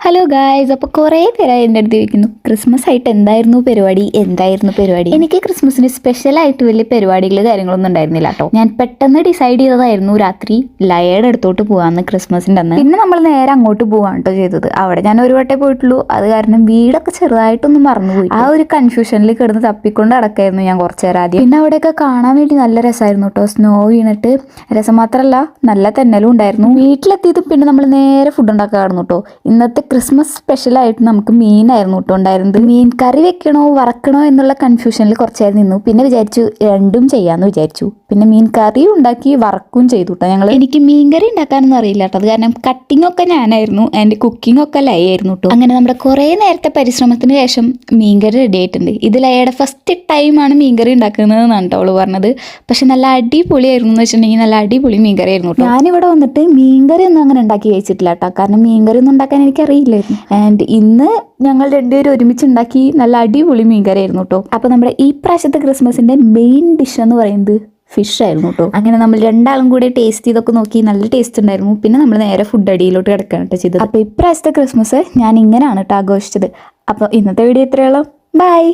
Hello guys, അപ്പോൾ കുറേ പേരായി എൻ്റെ അടുത്ത് ചോദിക്കുന്നു ക്രിസ്മസ് ആയിട്ട് എന്തായിരുന്നു പരിപാടി. എനിക്ക് ക്രിസ്മസിന് സ്പെഷ്യലായിട്ട് വലിയ പരിപാടികൾ കാര്യങ്ങളൊന്നും ഉണ്ടായിരുന്നില്ല കേട്ടോ. ഞാൻ പെട്ടെന്ന് ഡിസൈഡ് ചെയ്തതായിരുന്നു രാത്രി ലയയുടെ അടുത്തോട്ട് പോകാമെന്ന് ക്രിസ്മസിൻ്റെ അന്ന്. പിന്നെ നമ്മൾ നേരെ അങ്ങോട്ട് പോവാണ് കേട്ടോ ചെയ്തത്. അവിടെ ഞാൻ ഒരു വട്ടേ പോയിട്ടുള്ളൂ. അത് കാരണം വീടൊക്കെ ചെറുതായിട്ടൊന്നും മറന്നുപോയി. ആ ഒരു കൺഫ്യൂഷനിൽ കിടന്ന് തപ്പിക്കൊണ്ട് നടക്കായിരുന്നു ഞാൻ കുറച്ച് നേരം ആദ്യം. പിന്നെ അവിടെയൊക്കെ കാണാൻ വേണ്ടി നല്ല രസമായിരുന്നു കേട്ടോ. സ്നോ വീണിട്ട് രസം മാത്രമല്ല നല്ല തെന്നലും ഉണ്ടായിരുന്നു. വീട്ടിലെത്തിയത് പിന്നെ നമ്മൾ നേരെ ഫുഡ് ഉണ്ടാക്കാറുണ്ട് കേട്ടോ. ഇന്നത്തെ ക്രിസ്മസ് സ്പെഷ്യലായിട്ട് നമുക്ക് മീനായിരുന്നു കേട്ടോ ഉണ്ടായിരുന്നത്. മീൻ കറി വെക്കണോ വറക്കണോ എന്നുള്ള കൺഫ്യൂഷനിൽ കുറച്ചേരം നിന്നു. പിന്നെ വിചാരിച്ചു രണ്ടും ചെയ്യാമെന്ന് വിചാരിച്ചു. പിന്നെ മീൻ കറിയും ഉണ്ടാക്കി വറക്കും ചെയ്തു കേട്ടോ ഞങ്ങൾ. എനിക്ക് മീൻ കറി ഉണ്ടാക്കാനൊന്നും അറിയില്ല കേട്ടോ. അത് കാരണം കട്ടിംഗ് ഒക്കെ ഞാനായിരുന്നു, ആൻഡ് കുക്കിംഗ് ഒക്കെ ലയായിരുന്നു കേട്ടോ. അങ്ങനെ നമ്മുടെ കുറേ നേരത്തെ പരിശ്രമത്തിന് ശേഷം മീൻകറി റെഡി ആയിട്ടുണ്ട്. ഇത് ലയയുടെ ഫസ്റ്റ് ടൈമാണ് മീൻകറി ഉണ്ടാക്കുന്നത് എന്നാണ് കേട്ടോ അവള് പറഞ്ഞത്. പക്ഷെ നല്ല അടിപൊളിയായിരുന്നു എന്ന് വെച്ചിട്ടുണ്ടെങ്കിൽ നല്ല അടിപൊളി മീൻകറി ആയിരുന്നു കേട്ടോ. ഞാനിവിടെ വന്നിട്ട് മീൻകറി ഒന്നും അങ്ങനെ ഉണ്ടാക്കി കഴിച്ചിട്ടില്ല കേട്ടോ. കാരണം മീൻകറി ഒന്നും ഉണ്ടാക്കാൻ എനിക്കറിയില്ലായിരുന്നു. ആൻഡ് ഇന്ന് ഞങ്ങൾ രണ്ടുപേരും ഒരുമിച്ച് ഉണ്ടാക്കി നല്ല അടിപൊളി മീൻകറി ആയിരുന്നു കേട്ടോ. അപ്പോൾ നമ്മുടെ ഈ പ്രാവശ്യത്തെ ക്രിസ്മസിന്റെ മെയിൻ ഡിഷ് എന്ന് പറയുന്നത് ഫിഷ് ആയിരുന്നു കേട്ടോ. അങ്ങനെ നമ്മൾ രണ്ടാളും കൂടെ ടേസ്റ്റ് ചെയ്തൊക്കെ നോക്കി, നല്ല ടേസ്റ്റ് ഉണ്ടായിരുന്നു. പിന്നെ നമ്മൾ നേരെ ഫുഡ് അടിയിലോട്ട് കിടക്കാൻ കേട്ടോ ചെയ്തത്. അപ്പോൾ ഇപ്രാവശ്യത്തെ ക്രിസ്മസ് ഞാൻ ഇങ്ങനെയാണ് കേട്ടോ ആഘോഷിച്ചത്. അപ്പോൾ ഇന്നത്തെ വീഡിയോ ഇത്രയോളം. ബൈ.